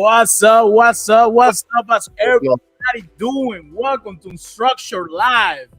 What's up? What's up? What's up? How's everybody doing? Welcome to Structure Live.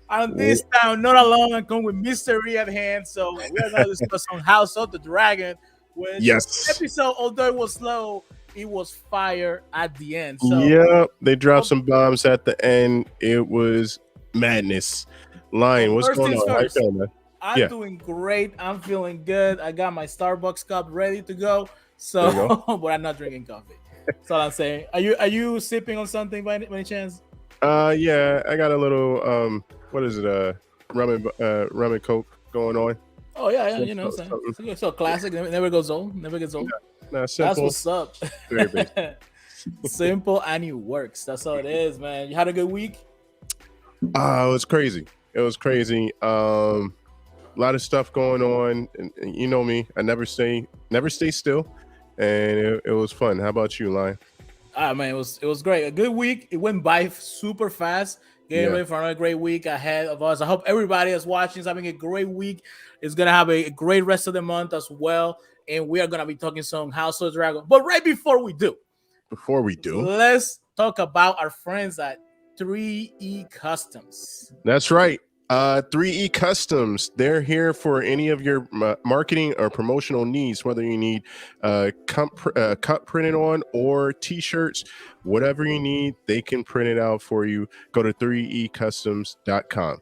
And this time, not alone, I'm coming with Mystery at hand. So we're gonna discuss on House of the Dragon, which Yes. episode, although it was slow, it was fire at the end. So Yeah, they dropped some bombs at the end. It was madness. Lion, what's first going things on? How you first. feeling, man? I'm Yeah. doing great. I'm feeling good. I got my Starbucks cup ready to go. There you So, but I'm not drinking coffee. That's all I'm saying. Are you sipping on something by any chance? Yeah, I got a little what is it? Rum and Coke going on. Oh yeah, you know, Something. so classic. Never goes old. Never gets old. Nah, That's simple. what's up. Very basic. Simple and it works. That's all it is, man. You had a good week. It was crazy. It was crazy. A lot of stuff going on, and you know me. I never stay still, and it was fun. How about you, Lion? Ah man, it was great. A good week. It went by super fast. Getting Yeah. ready for another great week ahead of us. I hope everybody that's watching is having a great week. Is gonna have a great rest of the month as well. And we are gonna be talking some House of Dragon. But right before we do, Before we do, let's talk about our friends at 3E Customs. that's right. 3E Customs. They're here for any of your marketing or promotional needs, whether you need cut printed on or t-shirts, whatever you need, they can print it out for you. Go to 3ecustoms.com.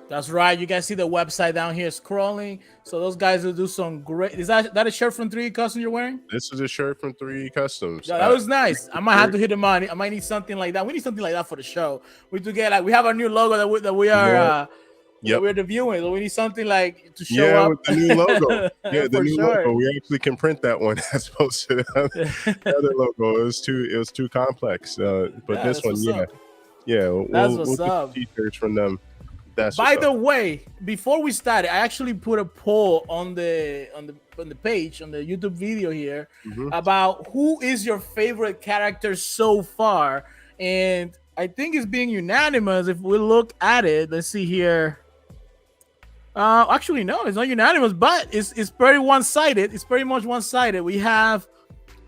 That's right. You guys see the website down here scrolling. So those guys will do some great. Is that a shirt from 3E Customs you're wearing? This is a shirt from 3E Customs. Yeah, that was nice. I might have to hit them on. I might need something like that. We need something like that for the show. We to get we have our new logo that we are that we're debuting. So we need something like to show up with the new logo. Yeah, the for new sure. logo. We actually can print that one as opposed to the other logo. It was too complex. But Yeah, this that's one, what's yeah, up. yeah. That's We'll what's get up. T-shirts from them. That's By what's the up. way, before we started, I actually put a poll on the page on the YouTube video here Mhm. about who is your favorite character so far, and I think it's being unanimous. If we look at it, let's see here. Actually, no, it's not unanimous, but it's pretty one-sided. It's pretty much one-sided. We have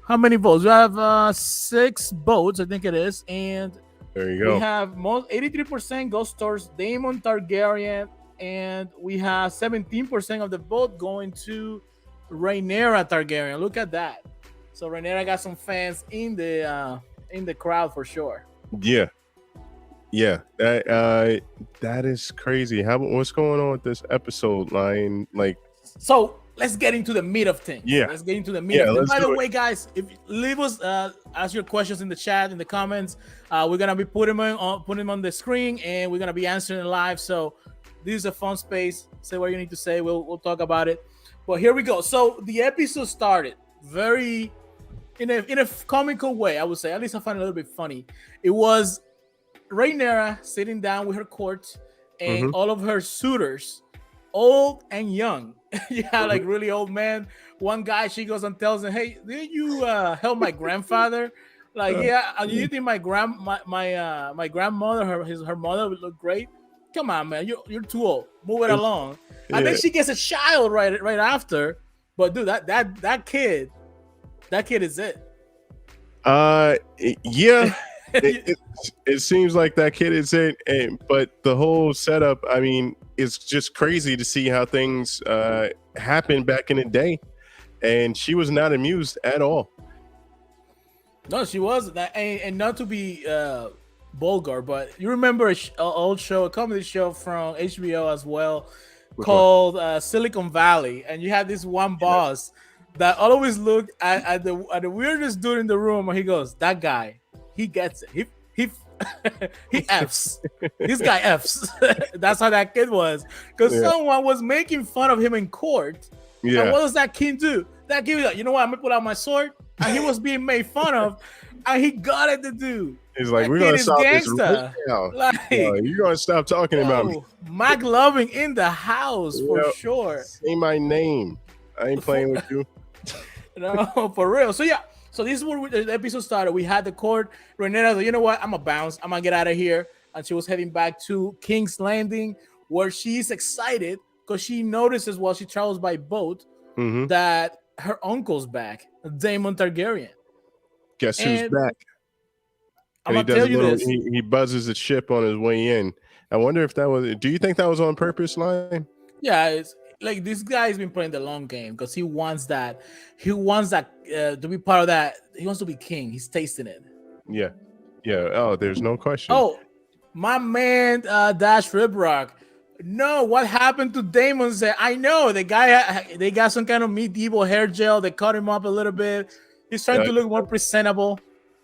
how many votes? We have 6 votes, I think it is, and There you we go. have 83% goes towards Daemon Targaryen, and we have 17% of the vote going to Rhaenyra Targaryen. Look at that. So Rhaenyra got some fans in the crowd for sure. Yeah. That is crazy. What's going on with this episode, Lion? Like, So let's get into the meat of things. Yeah. Let's get into the meat Yeah, of things. let's By the do it. way, guys, if leave us ask your questions in the chat, in the comments. We're gonna be putting them on the screen, and we're gonna be answering live. So this is a fun space. Say what you need to say. We'll talk about it. But here we go. So the episode started very in a comical way, I would say. At least I find it a little bit funny. It was Rhaenyra sitting down with her court and all of her suitors, old and young. You have like really old men. One guy, she goes and tells him, "Hey, did you help my grandfather?" Like, yeah, you think my grandmother, her mother would look great? Come on, man, you're too old. Move it along. And then Yeah. she gets a child right after. But dude, that kid is it. Yeah. It seems like that kid is it, but the whole setup, I mean, it's just crazy to see how things happened back in the day, and she was not amused at all. No, she wasn't. And not to be vulgar, but you remember an old show, a comedy show from HBO as well, called Silicon Valley, and you had this one boss that always looked at the weirdest dude in the room, and he goes, "That guy, he gets it. He f's. This guy f's." That's how that kid was, because someone was making fun of him in court. Yeah. And what does that kid do? That kid was like, "You know what? I'm gonna pull out my sword," and he was being made fun of, and he got it to do. He's like, That "We're kid gonna is stop this gangsta. right now. Like, You're gonna stop talking about me. Mac Loving in the house for Yep. sure. Say my name. I ain't playing with you." No, for real. So yeah, so this is where the episode started. We had the court. Rhaenyra said, "You know what? I'm gonna bounce. I'm gonna get out of here." And she was heading back to King's Landing, where she's excited because she notices while she travels by boat Mhm. that her uncle's back, Daemon Targaryen. Guess who's And back? I'm And he gonna does tell a you little. this. He buzzes the ship on his way in. I wonder if that was. Do you think that was on purpose, Lion? Yeah, it's like this guy's been playing the long game because he wants that. He wants that to be part of that. He wants to be king. He's tasting it. Yeah, yeah. Oh, there's no question. Oh, my man, Dash Ribrock. No, what happened to Damon? Said I know the guy. They got some kind of medieval hair gel. They cut him up a little bit. He's trying to look more presentable,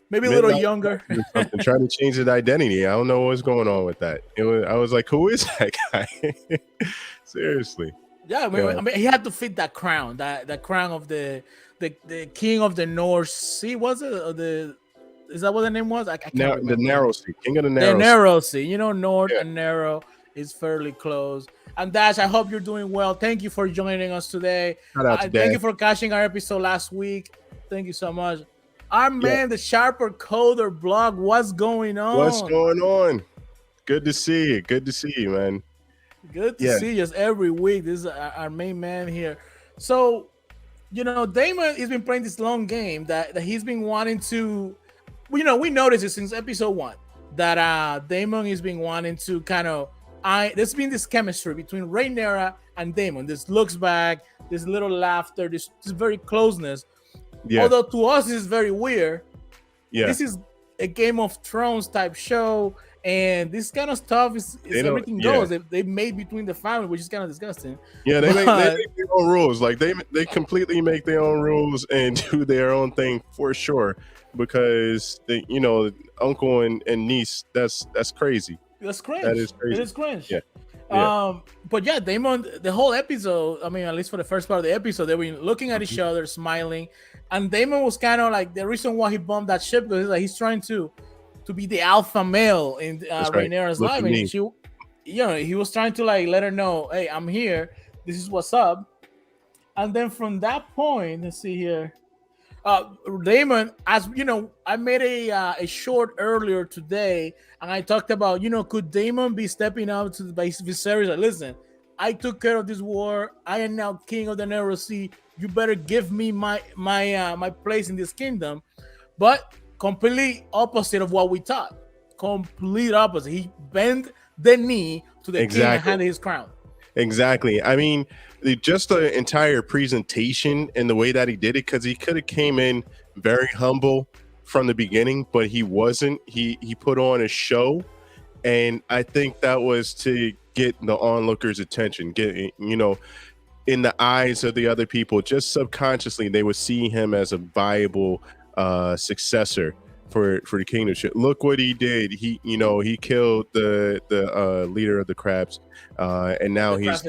maybe a little Midnight younger. or something, trying to change his identity. I don't know what's going on with that. I was like, who is that guy? Seriously. Yeah, I mean, he had to fit that crown, that crown of the king of the North Sea. Was it is that what the name was? I can't remember. The Narrow Sea, King of the The Narrow Sea. Narrow Sea. You know, North Yeah. and Narrow is fairly close. And Dash, I hope you're doing well. Thank you for joining us today. Shout out to Thank you Dash. for catching our episode last week. Thank you so much. Our man, the Sharper Coder blog. What's going on? What's going on? Good to see you. Good to see you, man. Good to see us every week. This is our main man here. So, you know, Damon has been playing this long game that he's been wanting to. You know, we noticed it since episode 1 that Damon has been wanting to kind of. There's been this chemistry between Rhaenyra and Damon. This looks back, this little laughter, this very closeness. Yeah. Although to us this is very weird. Yeah. This is a Game of Thrones type show. And this kind of stuff is everything goes. They made between the family, which is kind of disgusting. Yeah, they make their own rules. Like they completely make their own rules and do their own thing for sure. Because they, you know, uncle and niece, that's crazy. That's cringe. That is crazy. It is cringe. Yeah. But yeah, Damon, the whole episode, I mean, at least for the first part of the episode, they were looking at each other, smiling. And Damon was kind of like the reason why he bombed that ship, because he's trying to be the alpha male in Rhaenyra's life. And she, you know, he was trying to like let her know, hey, I'm here. This is what's up. And then from that point, let's see here. Damon, as you know, I made a short earlier today, and I talked about, you know, could Damon be stepping up to the Viserys? Like, listen, I took care of this war. I am now king of the Narrow Sea. You better give me my place in this kingdom. But completely opposite of what we thought. Complete opposite. He bent the knee to the king and handed his crown. Exactly. I mean, just the entire presentation and the way that he did it, because he could have came in very humble from the beginning, but he wasn't. He put on a show, and I think that was to get the onlookers' attention, get, you know, in the eyes of the other people. Just subconsciously, they would see him as a viable successor for the kingdomship. Look what he did. He, you know, he killed the leader of the crabs, and now he's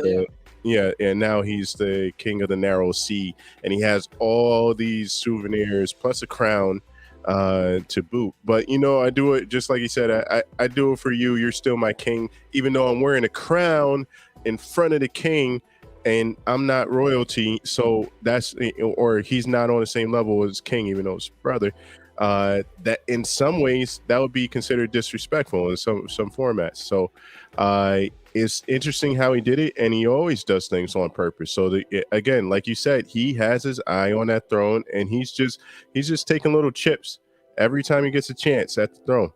and now he's the king of the Narrow Sea, and he has all these souvenirs plus a crown to boot. But you know, I do it just like he said. I do it for you. You're still my king, even though I'm wearing a crown in front of the king, and I'm not royalty. So that's, or he's not on the same level as king, even though it's brother. That in some ways that would be considered disrespectful in some formats. So it's interesting how he did it, and he always does things on purpose. So again, like you said, he has his eye on that throne, and he's just taking little chips every time he gets a chance at the throne.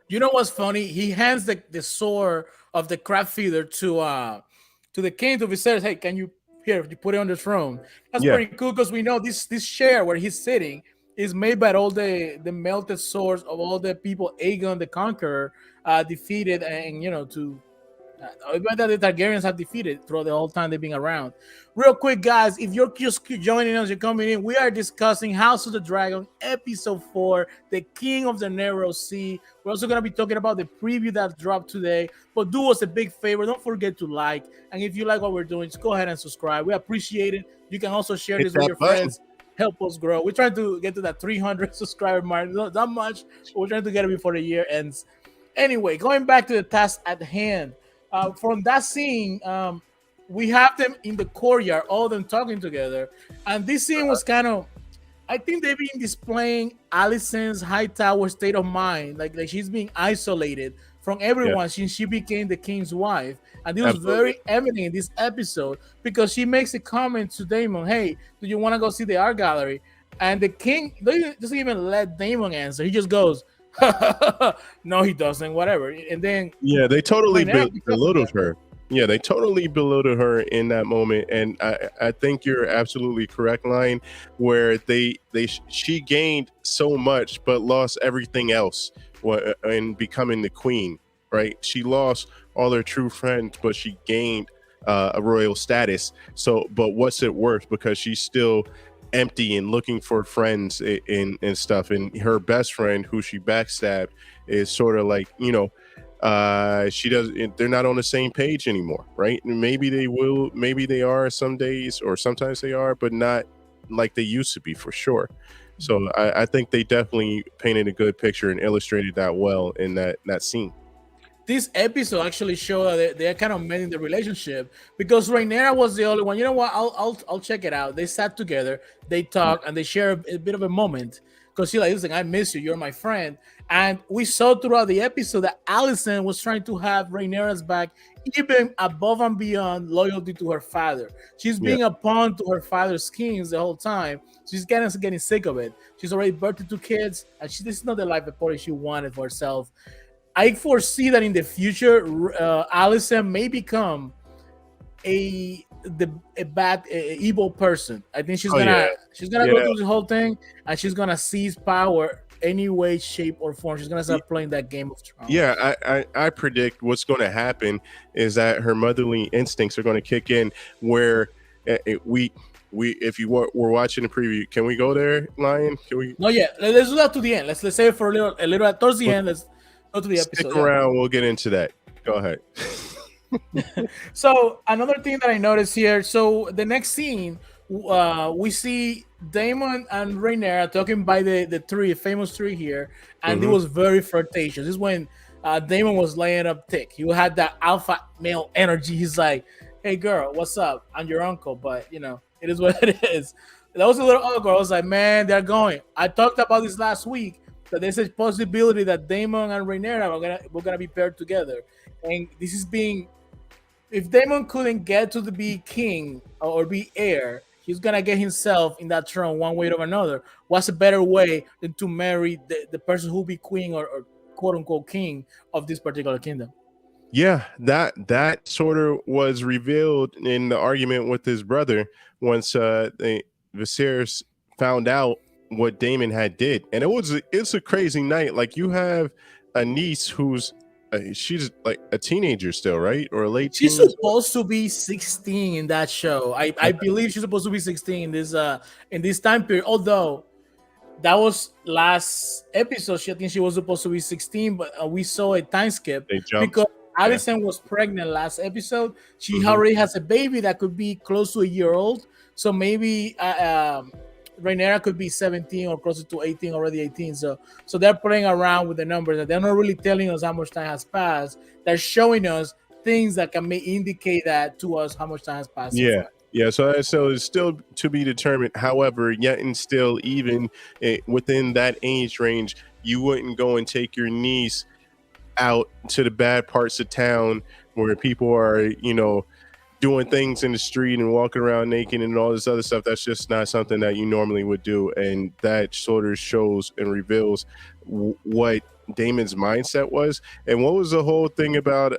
You know what's funny? He hands the sword of the crab feeder to the king, to Viserys. Hey, can you put it on the throne? That's pretty cool, because we know this chair where he's sitting is made by all the melted swords of all the people Aegon the Conqueror defeated, and you know, that the Targaryens have defeated throughout the whole time they've been around. Real quick, guys, if you're just joining us, you're coming in, we are discussing House of the Dragon episode 4, the King of the Narrow Sea. We're also going to be talking about the preview that dropped today. But do us a big favor, don't forget to like, and if you like what we're doing, just go ahead and subscribe. We appreciate it. You can also share this with your friends. Help us grow. We're trying to get to that 300 subscriber mark. Not that much, but we're trying to get it before the year ends. Anyway, going back to the task at hand. From that scene, we have them in the courtyard, all of them talking together. And this scene was kind of, I think they've been displaying Alicent's Hightower state of mind. Like she's being isolated from everyone since she became the king's wife. And it was very evident in this episode, because she makes a comment to Daemon, hey, do you want to go see the art gallery? And the king doesn't even let Damon answer. He just goes, no, he doesn't, whatever. And then Yeah, they totally Rhaenyra picks up on belittled that. her. Yeah, they totally belittled her in that moment, and I think you're absolutely correct, line where she gained so much but lost everything else in becoming the queen. Right, she lost all her true friends, but she gained a royal status. So, but what's it worth? Because she's still empty and looking for friends and stuff. And her best friend, who she backstabbed, is sort of like, she does they're not on the same page anymore, right? Maybe they will, maybe they are some days, or sometimes they are, but not like they used to be, for sure. So I think they definitely painted a good picture and illustrated that well in that scene. This episode actually showed that they're kind of mending the relationship because Rhaenyra was the only one. You know what? I'll check it out. They sat together, they talk, and they share a bit of a moment. Because she's like, listen, I miss you. You're my friend. And we saw throughout the episode that Allison was trying to have Rhaenyra's back, even above and beyond loyalty to her father. She's Yeah. being a pawn to her father's schemes the whole time. She's getting sick of it. She's already birthed two kids, and this is not the life that she wanted for herself. I foresee that in the future, Allison may become a bad, evil person. I think she's Oh gonna yeah. she's gonna go through the whole thing, and she's gonna seize power any way, shape, or form. She's gonna start playing that Game of Thrones. Yeah, I predict what's going to happen is that her motherly instincts are going to kick in. Where we if you were watching the preview, can we go there, Lion? Can we? No, yeah, let's do that to the end. Let's save it for a little towards the end. Let's go to the Stick episode. around. We'll get into that. Go ahead. So another thing that I noticed here. So the next scene, we see Damon and Rhaenyra talking by the tree, famous tree here, and it was very flirtatious. This is when Damon was laying up thick. He had that alpha male energy. He's like, "Hey girl, what's up? I'm your uncle, but it is what it is." That was a little awkward. I was like, "Man, they're going." I talked about this last week that there's a possibility that Damon and Rhaenyra we're gonna be paired together, and this is being, if Damon couldn't get to be king or be heir, he's gonna get himself in that throne one way or another. What's a better way than to marry the person who'll be queen or quote unquote king of this particular kingdom? Yeah, that sort of was revealed in the argument with his brother once Viserys found out what Damon had did, and it's a crazy night. Like, you have a niece who's she's like a teenager still, right, or a late She's teen. supposed to be 16 in that show. I believe she's supposed to be 16 in this time period. Although that was last episode, I think she was supposed to be 16, but we saw a time skip They jumped. because Allison was pregnant last episode. She already has a baby that could be close to a year old. So maybe Rhaenyra could be 17 or closer to 18, already 18. So they're playing around with the numbers. They're not really telling us how much time has passed. They're showing us things that may indicate that to us how much time has passed. Yeah. Yeah, so it's still to be determined. However, yet and still, even within that age range, you wouldn't go and take your niece out to the bad parts of town where people are, doing things in the street and walking around naked and all this other stuff. That's just not something that you normally would do, and that sort of shows and reveals what Damon's mindset was. And what was the whole thing about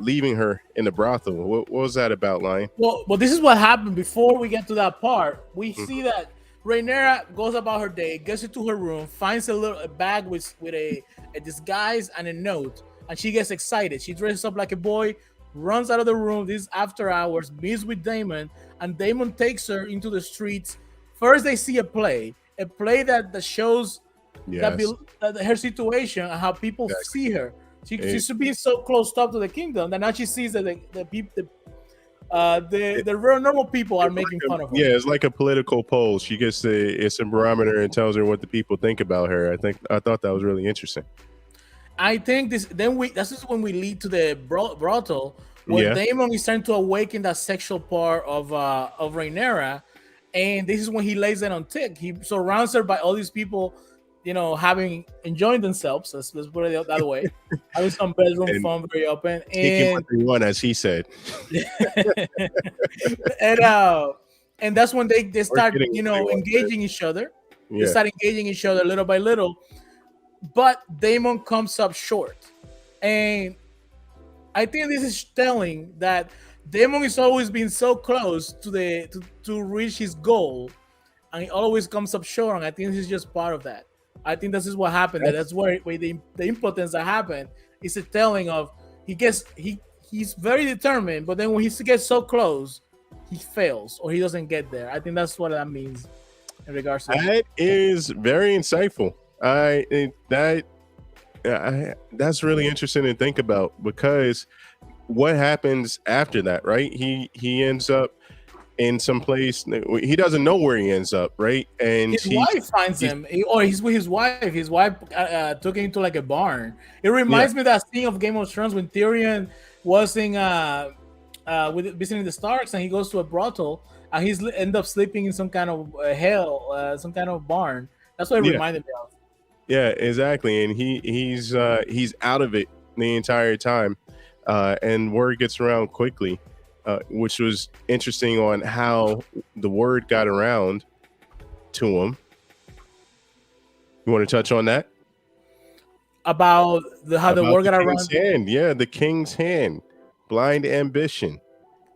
leaving her in the brothel? What was that about, Lion? Well, this is what happened before we get to that part. We see that Rhaenyra goes about her day, gets into her room, finds a bag with a disguise and a note, and she gets excited. She dresses up like a boy, runs out of the room. This is after hours, meets with Damon, and Damon takes her into the streets. First, they see a play that shows that her situation and how people see her. She used to be so close up to the kingdom that now she sees that the people, the real normal people are making fun of her. Yeah, it's like a political poll. She gets it's a barometer and tells her what the people think about her. I thought that was really interesting. I think this is when we lead to the brothel where Damon is starting to awaken that sexual part of Rhaenyra, and this is when he lays it on thick. He surrounds her by all these people, enjoying themselves. Let's put it that way. Having some bedroom fun, very open, and what they want, as he said. and that's when they start engaging each other. They start engaging each other little by little, but Damon comes up short, and I think this is telling that Damon is always been so close to reach his goal, and he always comes up short. And I think this is just part of that. I think this is what happened. That's where the impotence that happened is a telling of he's very determined, but then when he gets so close, he fails or he doesn't get there. I think that's what that means in regards to that. Is very insightful. That's really interesting to think about, because what happens after that, right? He ends up in some place. He doesn't know where he ends up, right? And his wife finds him, or he's with his wife. His wife took him to like a barn. It reminds me of that scene of Game of Thrones when Tyrion was in visiting the Starks, and he goes to a brothel, and he's end up sleeping in some kind of hell, some kind of barn. That's what it reminded me of. Yeah, exactly. And he's out of it the entire time, and word gets around quickly, which was interesting on how the word got around to him. You want to touch on that? About how the word got around? Hand. Yeah, the king's hand, blind ambition.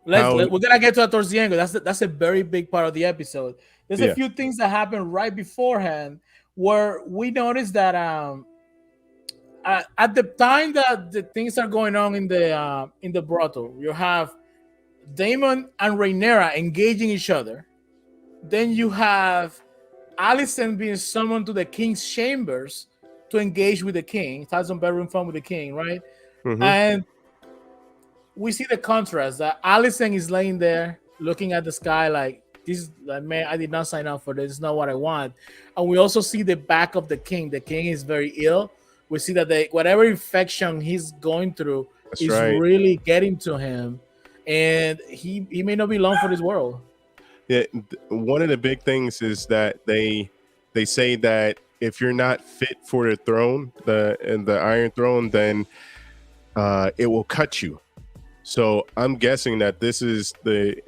We're gonna get to that towards the end. That's a very big part of the episode. There's a few things that happen right beforehand where we notice that at the time that the things are going on in the brothel, you have Damon and Rhaenyra engaging each other. Then you have Alicent being summoned to the king's chambers to engage with the king, have some bedroom fun with the king, right? Mm-hmm. And we see the contrast that Alicent is laying there looking at the sky like, this, like, man, I did not sign up for this. It's not what I want. And we also see the back of the king. The king is very ill. We see that whatever infection he's going through is really getting to him, and he may not be long for this world. Yeah, one of the big things is that they say that if you're not fit for the throne, the Iron Throne, then it will cut you. So I'm guessing that this is the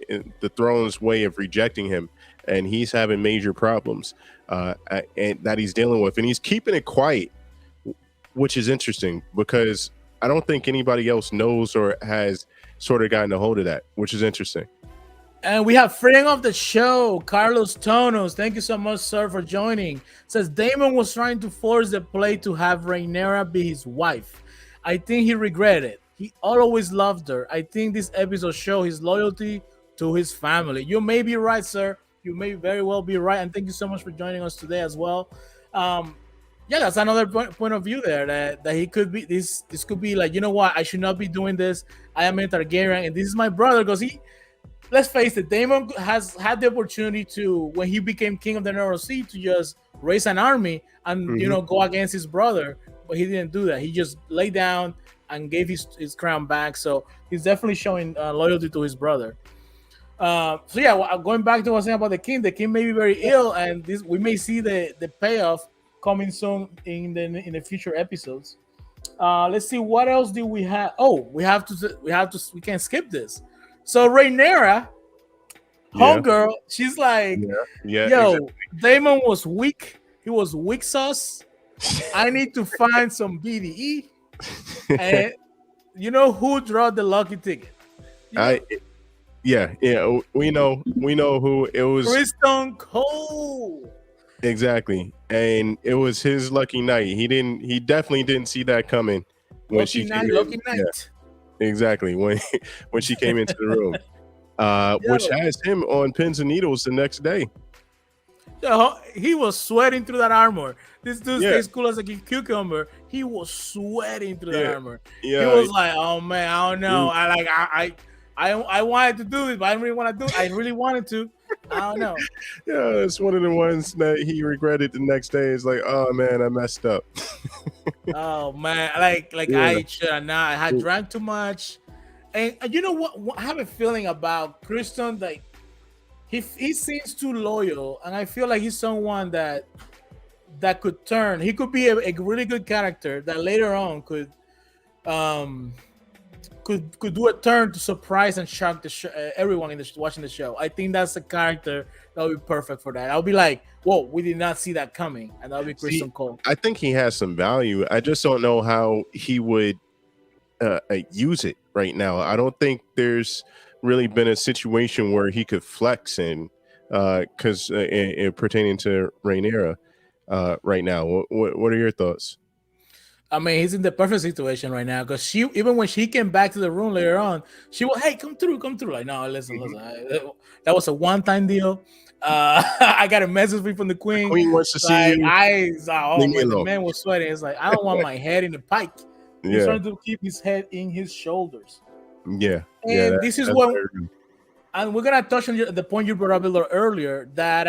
throne's way of rejecting him, and he's having major problems and that he's dealing with, and he's keeping it quiet, which is interesting because I don't think anybody else knows or has sort of gotten a hold of that, which is interesting. And we have friend of the show, Carlos Tonos. Thank you so much, sir, for joining. Says Damon was trying to force the play to have Rhaenyra be his wife. I think he regretted it. He always loved her. I think this episode shows his loyalty to his family. You may be right, sir. You may very well be right. And thank you so much for joining us today as well. That's another point of view there that he could be, this could be like, you know what? I should not be doing this. I am a Targaryen and this is my brother, because let's face it, Damon has had the opportunity to, when he became king of the North Sea, to just raise an army and, go against his brother. But he didn't do that. He just laid down and gave his crown back. So he's definitely showing loyalty to his brother. Going back to what I was saying about the king may be very ill, and we may see the payoff coming soon in the future episodes. Let's see, what else do we have? Oh, we can't skip this. So Rhaenyra, homegirl, she's like, yo, exactly. Damon was weak. He was weak sauce. I need to find some BDE. And you know who drew the lucky ticket? We know who it was. Criston Cole. Exactly. And it was his lucky night. He definitely didn't see that coming when she came in. Lucky night. Yeah, exactly. When she came into the room. Which has him on pins and needles the next day. He was sweating through that armor. This dude stays cool as a cucumber. He was sweating through that armor. Yeah, he was like, "Oh man, I don't know. I wanted to do it, but I didn't really want to do it. I really wanted to. I don't know." Yeah, it's one of the ones that he regretted the next day. It's like, "Oh man, I messed up." Oh man, I should have not. I had drank too much, and you know what? I have a feeling about Criston, like he seems too loyal, and I feel like he's someone that could turn. He could be a really good character that later on could could do a turn to surprise and shock everyone watching the show. I think that's a character that would be perfect for that. I'll be like, whoa, we did not see that coming, and that'll be Kristen Cole. I think he has some value. I just don't know how he would use it right now. I don't think there's really been a situation where he could flex in, because pertaining to Rhaenyra right now. What are your thoughts? I mean, he's in the perfect situation right now because even when she came back to the room later on, she was, hey, come through. Like, no, listen. That was a one-time deal. I got a message from the Queen. The Queen wants to see you. The man was sweating. It's like, I don't want my head in the pike. He's trying to keep his head in his shoulders. Yeah. And this is what, and we're gonna touch on the point you brought up a little earlier, that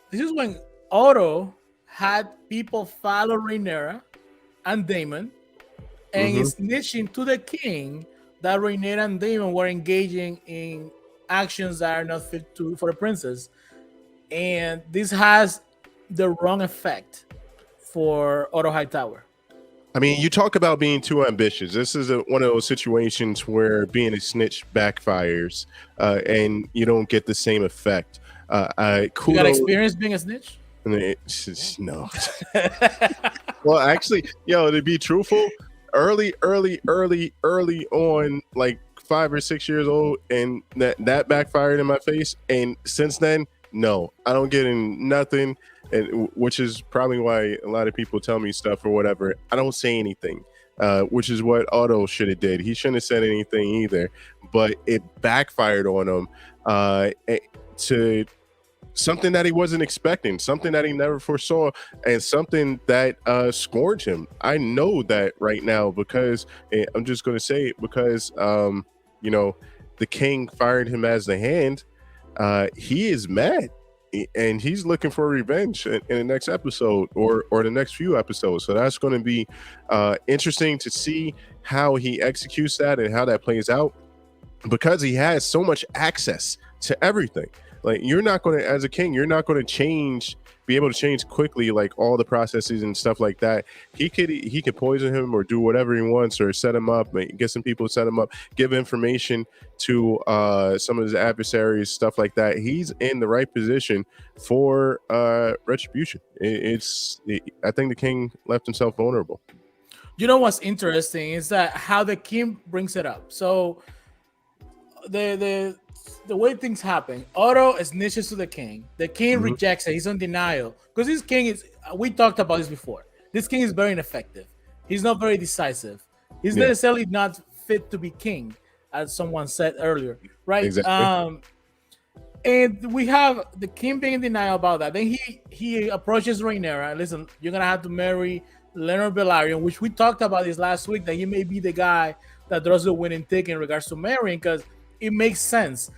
this is when Otto had people follow Rhaenyra and Daemon, and is snitching to the king that Rhaenyra and Daemon were engaging in actions that are not fit for a princess, and this has the wrong effect for Otto Hightower. I mean, you talk about being too ambitious. This is one of those situations where being a snitch backfires, and you don't get the same effect. You got experience being a snitch? No. Well, actually, to be truthful, early on, like 5 or 6 years old, and that backfired in my face. And since then, no, I don't get in nothing. And which is probably why a lot of people tell me stuff or whatever. I don't say anything, which is what Otto should have did. He shouldn't have said anything either, but it backfired on him to something that he wasn't expecting, something that he never foresaw, and something that scored him. I know that right now because I'm just going to say it because, the king fired him as the hand. He is mad. And he's looking for revenge in the next episode or the next few episodes. So that's going to be interesting to see how he executes that and how that plays out, because he has so much access to everything. Like, you're not going to, as a king, you're not going to be able to change quickly, like all the processes and stuff like that. He could poison him or do whatever he wants, or set him up, get some people to set him up, give information to some of his adversaries, stuff like that. He's in the right position for retribution. I think the king left himself vulnerable. You know what's interesting is that how the king brings it up. So the way things happen, Otto snitches to the king. The king rejects it. He's on denial because this king is. We talked about this before. This king is very ineffective. He's not very decisive. He's necessarily not fit to be king, as someone said earlier, right? Exactly. And we have the king being in denial about that. Then he approaches Rhaenyra. Listen, you're gonna have to marry Laenor Velaryon, which we talked about this last week. That he may be the guy that draws the winning ticket in regards to marrying, because it makes sense.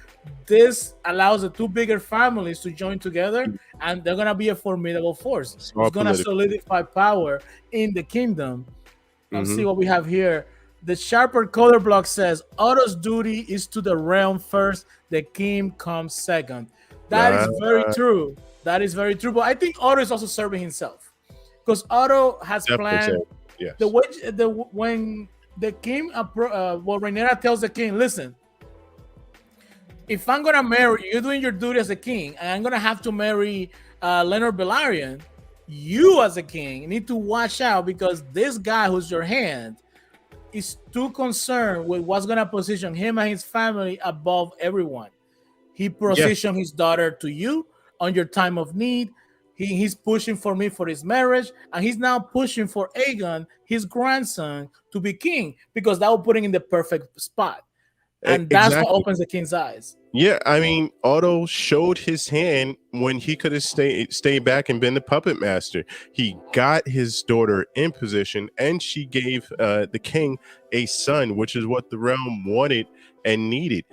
This allows the two bigger families to join together, and they're gonna be a formidable force. It's gonna solidify power in the kingdom. Let's see what we have here. The sharper color block says Otto's duty is to the realm first, the king comes second. That is very true. That is very true. But I think Otto is also serving himself, because Otto has planned the way when the king Rhaenyra tells the king, listen, if I'm gonna marry you, you're doing your duty as a king, and I'm gonna have to marry Laenor Velaryon, you as a king need to watch out, because this guy who's your hand is too concerned with what's gonna position him and his family above everyone. He positioned his daughter to you on your time of need. He's pushing for me for his marriage, and he's now pushing for Aegon, his grandson, to be king, because that will put him in the perfect spot. And that's what opens the king's eyes. Yeah, I mean, Otto showed his hand when he could have stayed back and been the puppet master. He got his daughter in position, and she gave the king a son, which is what the realm wanted and needed.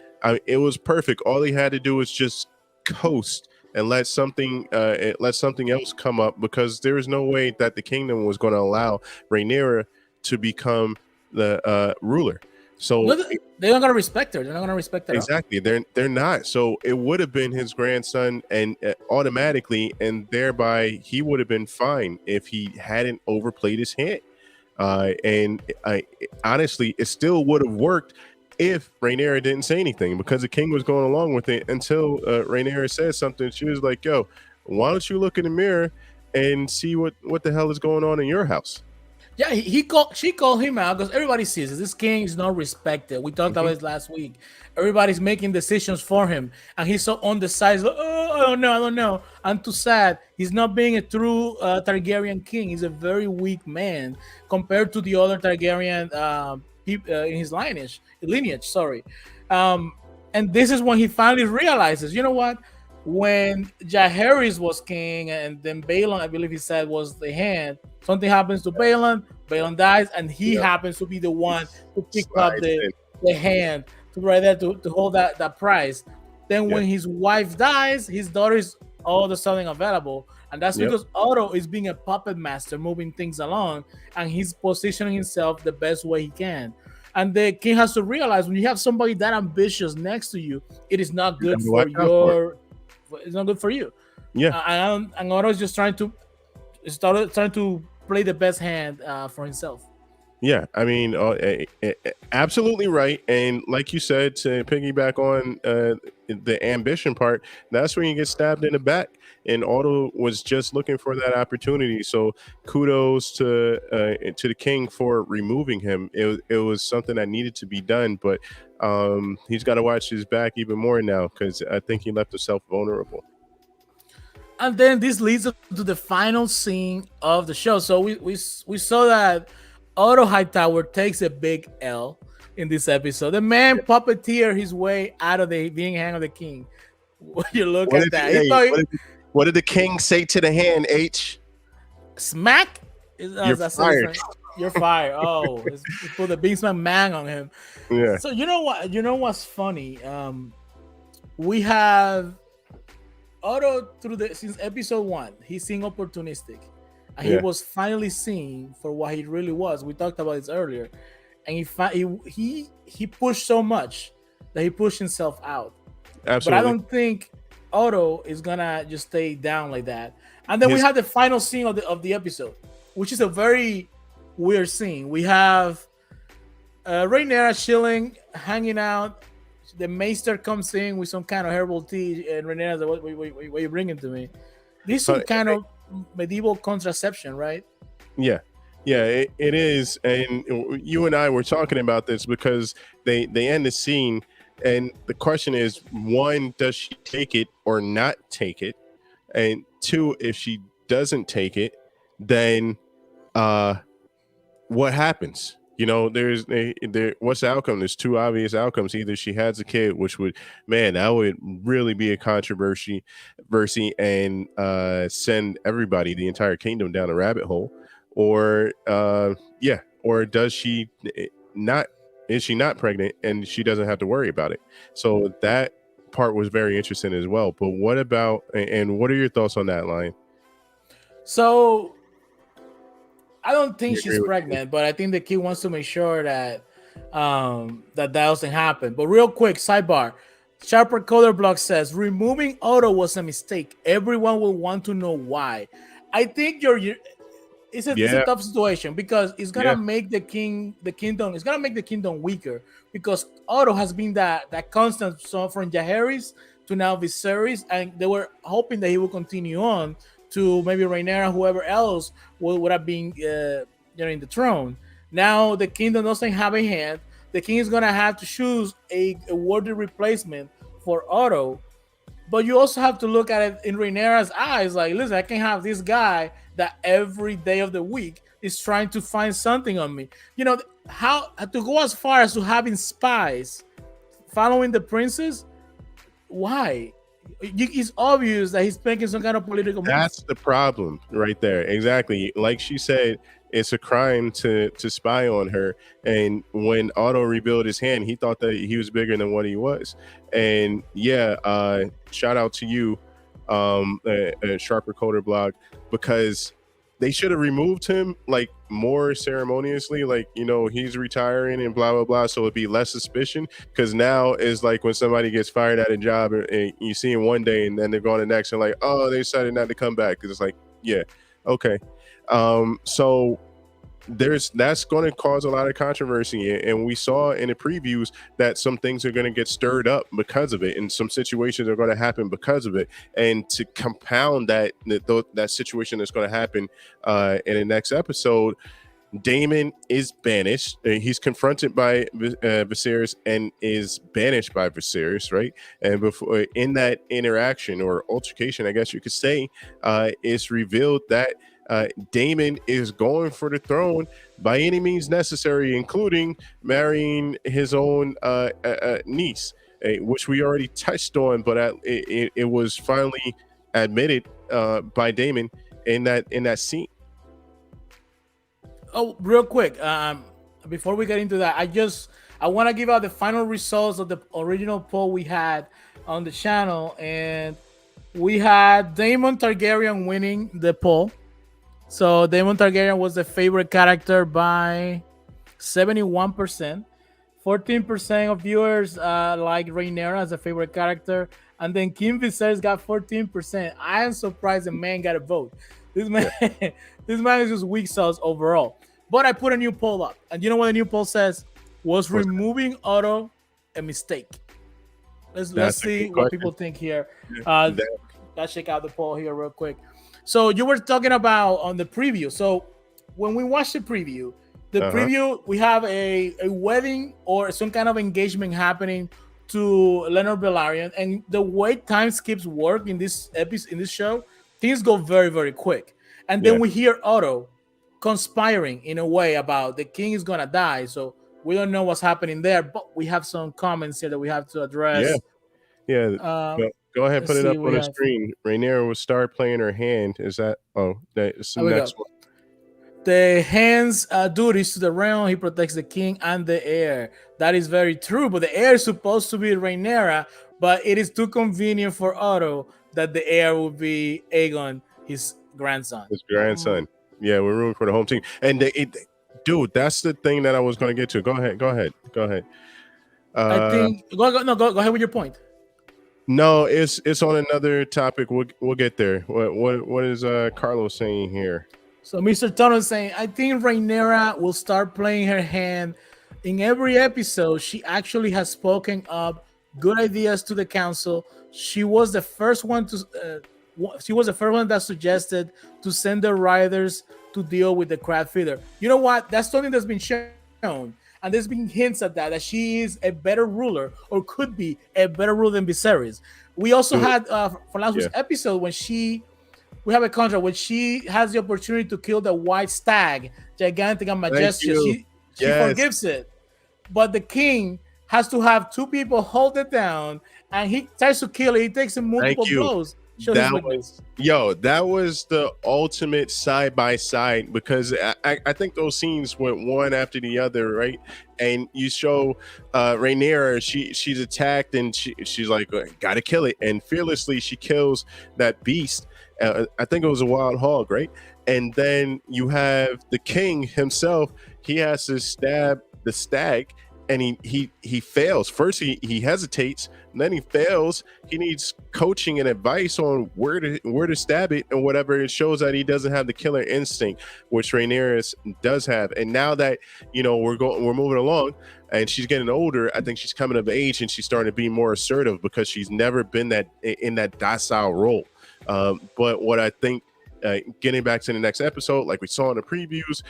It was perfect. All he had to do was just coast and let something else come up, because there is no way that the kingdom was going to allow Rhaenyra to become the ruler. So they're not gonna respect her. They're not gonna respect her. Exactly. They're not. So it would have been his grandson, and automatically, and thereby he would have been fine if he hadn't overplayed his hand. And honestly, it still would have worked if Rhaenyra didn't say anything, because the king was going along with it until Rhaenyra said something. She was like, "Yo, why don't you look in the mirror and see what the hell is going on in your house?" Yeah, she called him out because everybody sees it. This king is not respected. We talked about it last week. Everybody's making decisions for him, and he's so on the side. Like, oh, I don't know. I'm too sad. He's not being a true Targaryen king. He's a very weak man compared to the other Targaryen in his lineage. Sorry, and this is when he finally realizes, you know what? When Jaehaerys was king, and then Balon, I believe he said, was the hand. Something happens to Balon. Balon dies, and he happens to be the one to pick up the hand to right there to hold that prize. Then when his wife dies, his daughter is all of a sudden available, and that's because Otto is being a puppet master, moving things along, and he's positioning himself the best way he can. And the king has to realize, when you have somebody that ambitious next to you, it is not good for your. It's not good for you. Yeah, and Otto is just trying to play the best hand for himself. Yeah, I mean, absolutely right. And like you said, to piggyback on the ambition part, that's when you get stabbed in the back. And Otto was just looking for that opportunity. So kudos to the king for removing him. It was something that needed to be done, but he's got to watch his back even more now, because I think he left himself vulnerable. And then this leads us to the final scene of the show. So we saw that Otto Hightower takes a big L in this episode. The man puppeteered his way out of the being hand of the king. You look at that. What did the king say to the hand, H? Smack? You're fired. You're fired. Oh, he put the Big Smack man on him. Yeah. So you know what? You know what's funny? We have Otto since episode 1. He's seen opportunistic, and he was finally seen for what he really was. We talked about this earlier, and he pushed so much that he pushed himself out. Absolutely. But I don't think Otto is gonna just stay down like that. And then we have the final scene of the episode, which is a very weird scene. We have Rhaenyra chilling, hanging out. The maester comes in with some kind of herbal tea, and Rhaenyra's like, what are you bringing to me? This is some kind of medieval contraception, right? Yeah, it is. And you and I were talking about this because they end the scene, and the question is, one, does she take it or not take it? And two, if she doesn't take it, then what happens? You know, what's the outcome? There's two obvious outcomes. Either she has a kid, which that would really be a controversy and send everybody, the entire kingdom, down a rabbit hole. Or does she not? Is she not pregnant and she doesn't have to worry about it? So that part was very interesting as well. But what about, and what are your thoughts on that, Lion? So I don't think she's pregnant, but I think the kid wants to make sure that that doesn't happen. But real quick, sidebar. Sharper Color Block says removing Otto was a mistake. Everyone will want to know why. I think it's a tough situation, because it's gonna make the kingdom. It's gonna make the kingdom weaker, because Otto has been that constant. So from Jaehaerys to now Viserys, and they were hoping that he will continue on to maybe Rhaenyra, whoever else would have been in the throne. Now the kingdom doesn't have a hand. The king is gonna have to choose a worthy replacement for Otto. But you also have to look at it in Rhaenyra's eyes, like, listen, I can't have this guy that every day of the week is trying to find something on me. You know, how to go as far as to having spies following the princess? Why? It's obvious that he's making some kind of political move. That's the problem right there. Exactly. Like she said, it's a crime to spy on her. And when Otto revealed his hand, he thought that he was bigger than what he was. And shout out to you, Sharper Coder Blog, because they should have removed him like more ceremoniously, like, you know, he's retiring and blah blah blah, so it'd be less suspicion. Because now it's like when somebody gets fired at a job and you see him one day and then they're going the next and like, oh, they decided not to come back, because it's like, yeah, okay. So that's going to cause a lot of controversy, and we saw in the previews that some things are going to get stirred up because of it, and some situations are going to happen because of it. And to compound that situation that's going to happen in the next episode, Daemon is banished. He's confronted by Viserys and is banished by Viserys, right? And before in that interaction or altercation, I guess you could say, it's revealed that Daemon is going for the throne by any means necessary, including marrying his own niece, which we already touched on, but it was finally admitted by Daemon in that scene. Oh, real quick, before we get into that, I want to give out the final results of the original poll we had on the channel, and we had Daemon Targaryen winning the poll. So Daemon Targaryen was the favorite character by 71%. 14% of viewers like Rhaenyra as a favorite character, and then King Viserys got 14%. I am surprised the man got a vote. This man, this man is just weak sauce overall. But I put a new poll up, and you know what the new poll says? Was removing Otto a mistake? Let's see what people think here. Let's check out the poll here real quick. So you were talking about on the preview. So when we watch the preview, preview, we have a wedding or some kind of engagement happening to Leonard Velaryon, and the way time skips work in this episode, in this show, things go very, very quick. And then we hear Otto conspiring in a way about the king is gonna die. So we don't know what's happening there, but we have some comments here that we have to address. Go ahead, put it up on the screen. Rhaenyra will start playing her hand. Is that? Oh, that's the next one. The hand's duties to the realm. He protects the king and the heir. That is very true. But the heir is supposed to be Rhaenyra, but it is too convenient for Otto that the heir will be Aegon, his grandson. His grandson. Yeah, we're rooting for the home team. And dude, that's the thing that I was going to get to. Go ahead. I think go ahead with your point. No, it's on another topic. We'll get there. What is Carlos saying here? So Mr. Tono is saying, I think Rhaenyra will start playing her hand in every episode. She actually has spoken up good ideas to the council. She was the first one that suggested to send the riders to deal with the crab feeder. You know what? That's something that's been shown, and there's been hints at that she is a better ruler, or could be a better ruler than Viserys. We also had for last week's episode when we have a contract when she has the opportunity to kill the white stag, gigantic and majestic. She forgives it, but the king has to have two people hold it down, and he tries to kill it. He takes him multiple blows. That was the ultimate side by side, because I think those scenes went one after the other, right? And you show Rhaenyra, she's attacked, and she's like, gotta kill it, and fearlessly she kills that beast. I think it was a wild hog, right? And then you have the king himself. He has to stab the stag, and he fails. First he hesitates, and then he fails. He needs coaching and advice on where to stab it and whatever. It shows that he doesn't have the killer instinct, which Rhaenyra does have. And now that we're moving along, and she's getting older, I think she's coming of age, and she's starting to be more assertive because she's never been in that docile role. But what I think, getting back to the next episode, like we saw in the previews,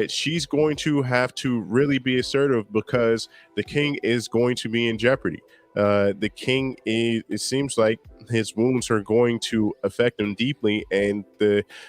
she's going to have to really be assertive because the king is going to be in jeopardy. The king it seems like his wounds are going to affect him deeply, and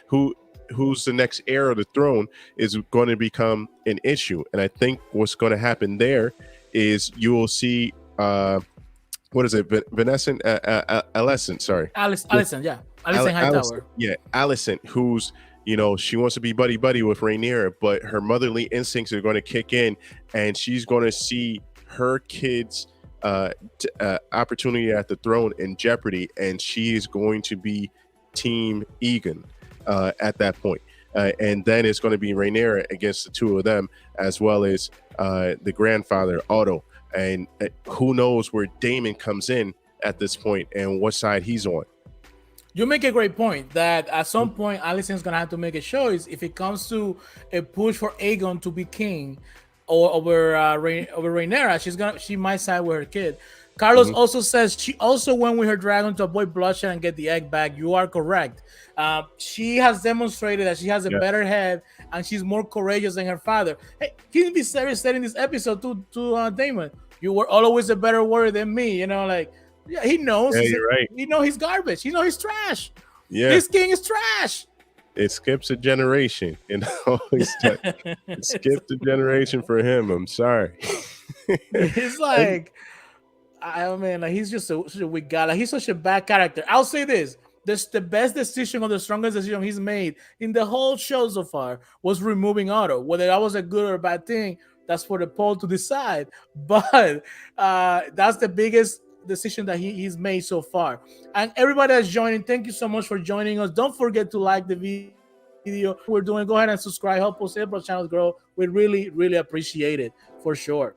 who's the next heir of the throne is going to become an issue. And I think what's going to happen there is you will see what is it? Alicent, sorry. Alicent, yeah. Alicent Hightower. Yeah, Alicent, who's, she wants to be buddy with Rhaenyra, but her motherly instincts are going to kick in, and she's going to see her kids' opportunity at the throne in jeopardy, and she is going to be Team Aegon at that point. And then it's going to be Rhaenyra against the two of them, as well as the grandfather, Otto. And who knows where Daemon comes in at this point and what side he's on. You make a great point that at some point Alicent's gonna have to make a choice if it comes to a push for Aegon to be king or over Rhaenyra. She might side with her kid. Carlos Mhm. also says she also went with her dragon to avoid bloodshed and get the egg back. You are correct. She has demonstrated that she has a Yeah. better head and she's more courageous than her father. Hey, King Viserys said in this episode to Damon, "You were always a better warrior than me." You know, like yeah, he knows. Yeah, you're right. He know he's garbage. He know he's trash. Yeah, This king is trash. it skips a generation, it skipped a generation for him. I'm sorry. He's And like, I mean, like he's just such a weak guy. Like he's such a bad character. I'll say this: the best decision or the strongest decision he's made in the whole show so far was removing Otto. Whether that was a good or a bad thing, that's for the poll to decide. But that's the biggest decision that he's made so far. And everybody that's joining, thank you so much for joining us. Don't forget to like the video we're doing. Go ahead and subscribe. Help us help our channel grow. We really, really appreciate it for sure.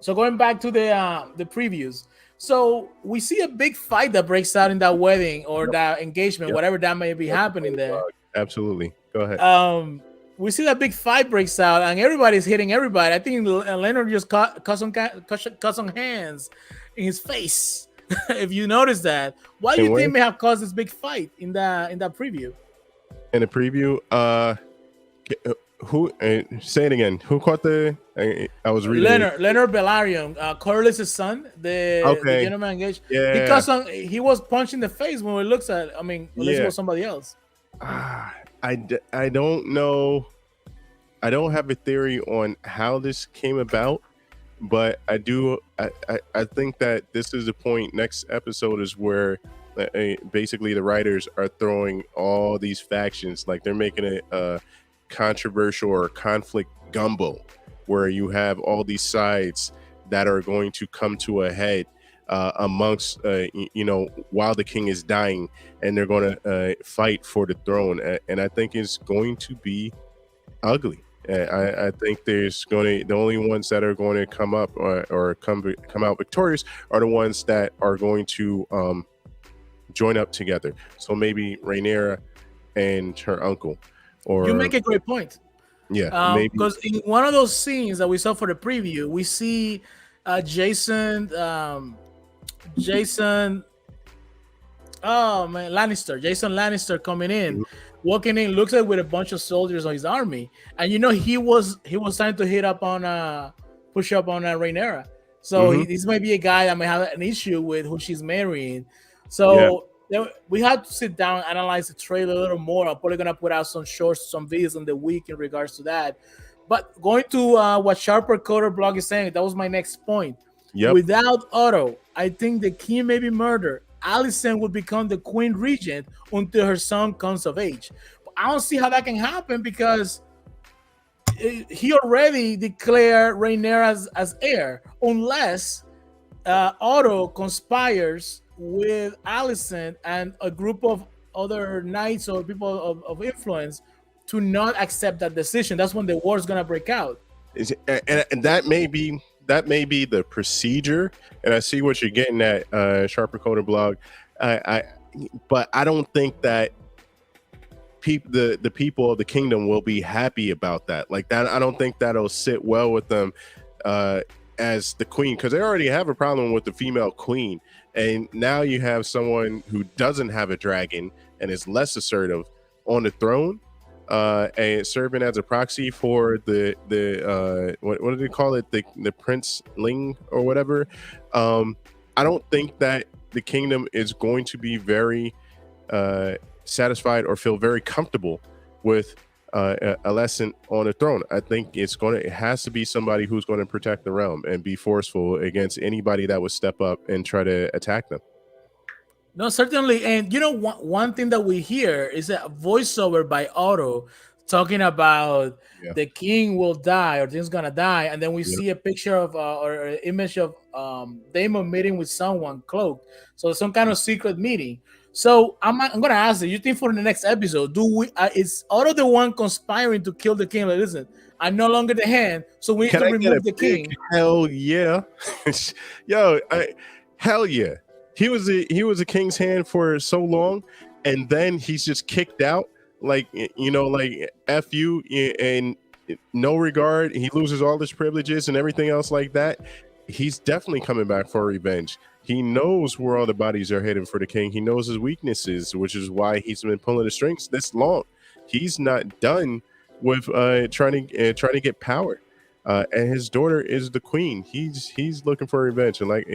So going back to the previews, so we see a big fight that breaks out in that wedding or Yep. that engagement, Yep. whatever that may be happening there. Absolutely. Go ahead. We see that big fight breaks out and everybody's hitting everybody. I think Leonard just caught some hands in his face. If you notice that, why do you think may have caused this big fight in that preview? In the preview, who say it again? Who caught the? I was reading. Leonard Velaryon, Corlys' son, the gentleman engaged. Yeah, He was punched in the face when it looks at. I mean, unless it was somebody else. I don't know. I don't have a theory on how this came about, but I do. I think that this is the point. Next episode is where basically the writers are throwing all these factions, like they're making a controversial or conflict gumbo, where you have all these sides that are going to come to a head amongst while the king is dying, and they're going to fight for the throne. And I think it's going to be ugly. I think the only ones that are going to come up or come out victorious are the ones that are going to join up together. So maybe Rhaenyra and her uncle. Or you make a great point. Yeah, maybe because in one of those scenes that we saw for the preview, we see Jason. Oh man, Lannister. Jason Lannister coming in, walking in, looks like with a bunch of soldiers of his army, and he was trying to hit up on push up on Rhaenyra. So this might be a guy that may have an issue with who she's marrying. So we had to sit down and analyze the trailer a little more. I'm probably gonna put out some shorts, some videos in the week in regards to that. But going to what Sharper Coder blog is saying, that was my next point. Without Otto, I think the king may be murdered. Alicent would become the queen regent until her son comes of age. But I don't see how that can happen because he already declared Rhaenyra as heir, unless Otto conspires with Alicent and a group of other knights or people of influence to not accept that decision. That's when the war is gonna break out. And that may be the procedure. And I see what you're getting at, Sharper Coder blog. But I don't think that the people of the kingdom will be happy about that. Like that, I don't think that'll sit well with them as the queen, because they already have a problem with the female queen. And now you have someone who doesn't have a dragon and is less assertive on the throne, and serving as a proxy for the what do they call it, the princeling or whatever. I don't think that the kingdom is going to be very satisfied or feel very comfortable with Alicent on the throne. I think it has to be somebody who's going to protect the realm and be forceful against anybody that would step up and try to attack them. No, certainly. And one thing that we hear is a voiceover by Otto talking about the king will die or things gonna die, and then we see a picture of or an image of Daemon meeting with someone cloaked. So some kind of secret meeting. So I'm gonna ask you think for the next episode, is Otto the one conspiring to kill the king? Like, listen, I'm no longer the hand, so we need to remove the king. Hell yeah. Hell yeah. he was a king's hand for so long, and then he's just kicked out. Like like f you and no regard. He loses all his privileges and everything else like that. He's definitely coming back for revenge. He knows where all the bodies are heading for the king. He knows his weaknesses, which is why he's been pulling the strings this long. He's not done with trying to get power. And his daughter is the queen. He's looking for revenge. And like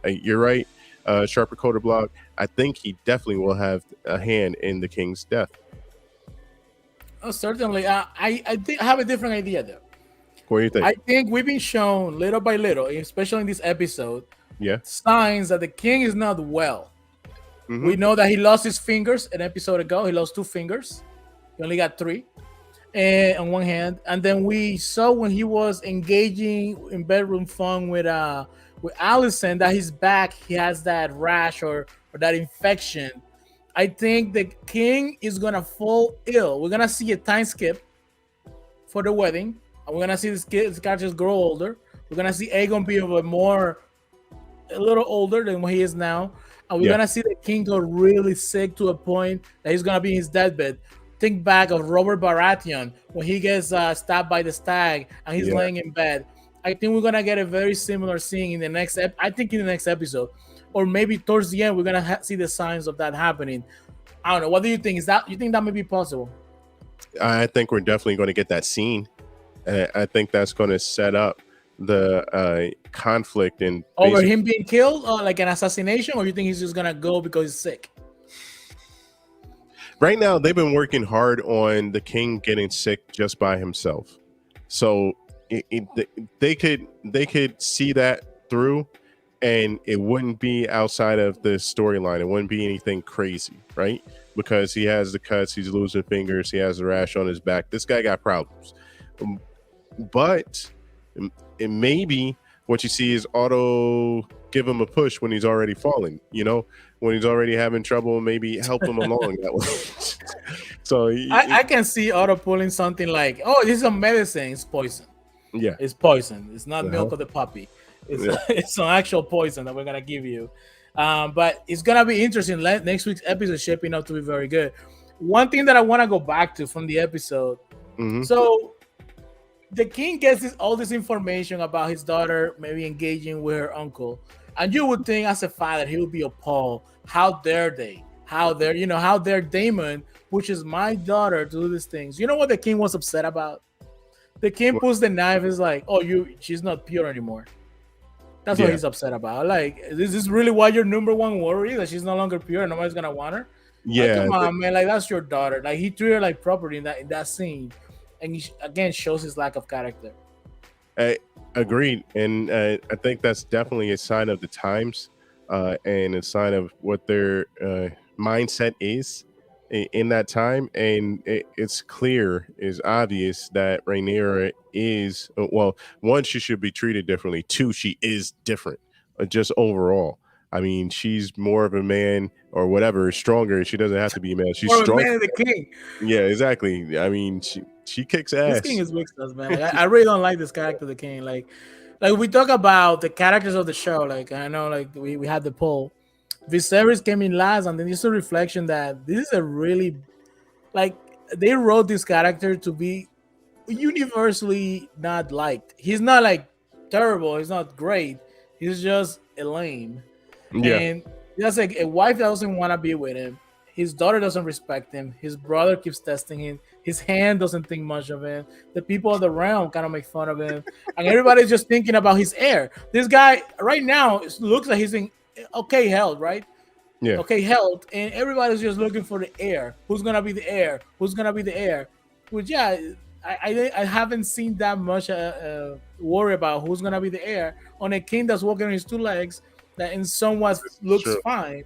you're right, Sharper Coder Blog. I think he definitely will have a hand in the king's death. Oh, certainly. I think I have a different idea though. What do you think? I think we've been shown little by little, especially in this episode, Yeah. signs that the king is not well. Mhm. We know that he lost his fingers an episode ago. He lost 2 fingers. He only got 3 on one hand. And then we saw when he was engaging in bedroom fun with Allison that his back, he has that rash or that infection. I think the king is gonna fall ill. We're gonna see a time skip for the wedding. And we're gonna see this characters grow older. We're gonna see Aegon be a little older than what he is now. And we're gonna see the king go really sick to a point that he's gonna be in his deathbed. Think back of Robert Baratheon when he gets stabbed by the stag and he's laying in bed. I think we're gonna get a very similar scene in the next. I think in the next episode, or maybe towards the end, we're gonna see the signs of that happening. I don't know. What do you think? You think that may be possible? I think we're definitely going to get that scene. I think that's going to set up the conflict and over him being killed, like an assassination, or you think he's just gonna go because he's sick? Right now, they've been working hard on the king getting sick just by himself, so they could see that through, and it wouldn't be outside of the storyline. It wouldn't be anything crazy, right? Because he has the cuts, he's losing fingers, he has a rash on his back. This guy got problems. But it maybe what you see is Otto give him a push when he's already falling, when he's already having trouble, maybe help him along that way. So I can see Otto pulling something like, oh, this is a medicine, it's poison. Yeah. It's poison. It's not milk of the puppy. It's an actual poison that we're going to give you. But it's going to be interesting. Next week's episode is shaping up to be very good. One thing that I want to go back to from the episode. Mm-hmm. So the king gets all this information about his daughter maybe engaging with her uncle. And you would think as a father, he would be appalled. How dare they? How dare Daemon pushes my daughter to do these things? You know what the king was upset about? The king pulls the knife, is like, oh, she's not pure anymore. That's what he's upset about. Like, is this really why your number one worry, that she's no longer pure and nobody's gonna want her? Yeah. Like, come on, man. Like, that's your daughter. Like, he treated her like property in that scene. And he, again, shows his lack of character. Agreed. And I think that's definitely a sign of the times and a sign of what their mindset is in that time. And it's obvious that Rhaenyra is, well, one, she should be treated differently. Two, she is different just overall. I mean, she's more of a man or whatever, stronger. She doesn't have to be a man. She's more strong. Man of the king. Yeah, exactly. I mean, she kicks ass. This king is weak stuff, man. Like, I really don't like this character, the king. Like we talk about the characters of the show. Like, I know, like we had the poll. Viserys came in last, and then just a reflection that this is a really, like, they wrote this character to be universally not liked. He's not like terrible. He's not great. He's just a lame. Yeah. And he has like a wife that doesn't want to be with him. His daughter doesn't respect him. His brother keeps testing him. His hand doesn't think much of him. The people of the realm kind of make fun of him. And everybody's just thinking about his heir. This guy right now looks like he's in okay health, right? Yeah. Okay health. And everybody's just looking for the heir. Who's going to be the heir? Who's going to be the heir? Which, yeah, I haven't seen that much worry about who's going to be the heir on a king that's walking on his 2 legs that in somewhat looks fine.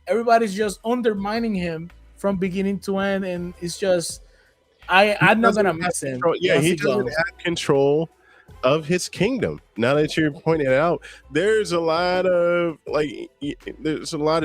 Everybody's just undermining him from beginning to end, and it's just I'm not gonna miss him. Yeah, he doesn't have control of his kingdom. Now that you're pointing it out, there's a lot of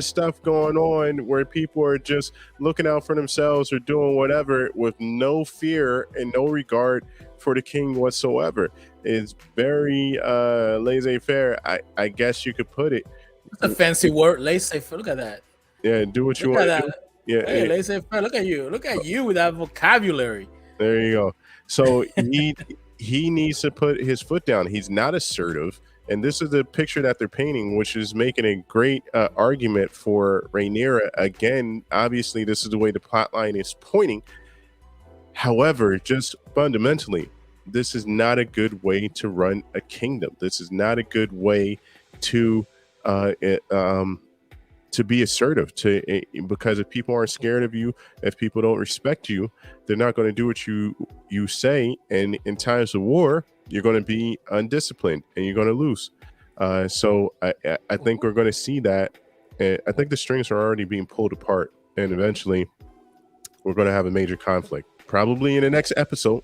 stuff going on where people are just looking out for themselves or doing whatever with no fear and no regard for the king whatsoever. It's very laissez-faire, I guess you could put it. It's a fancy word. Laissez-faire. Look at that. Yeah, do what you Look at want to that. do. Yeah, Hey, yeah, laissez-faire. Look at you. Look at you with that vocabulary. there you go. So he needs to put his foot down. He's not assertive, and this is the picture that they're painting, which is making a great argument for Rhaenyra. Again, obviously, this is the way the plot line is pointing. However, just fundamentally, this is not a good way to run a kingdom. This is not a good way to be assertive. Because if people aren't scared of you, if people don't respect you, they're not going to do what you say. And in times of war, you're going to be undisciplined and you're going to lose. So I think we're going to see that. And I think the strings are already being pulled apart, and eventually we're going to have a major conflict, probably in the next episode.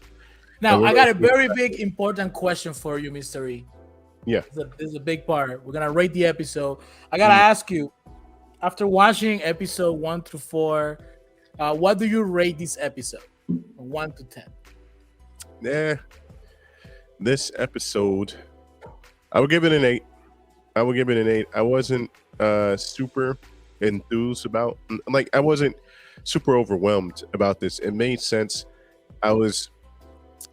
Now, I got a very big, important question for you, Mr. E. Yeah. This is a big part. We're going to rate the episode. I got to ask you, after watching episode 1 through 4, what do you rate this episode? 1 to 10. This episode, I would give it an 8. I wasn't super enthused about, like, I wasn't super overwhelmed about this. It made sense. I was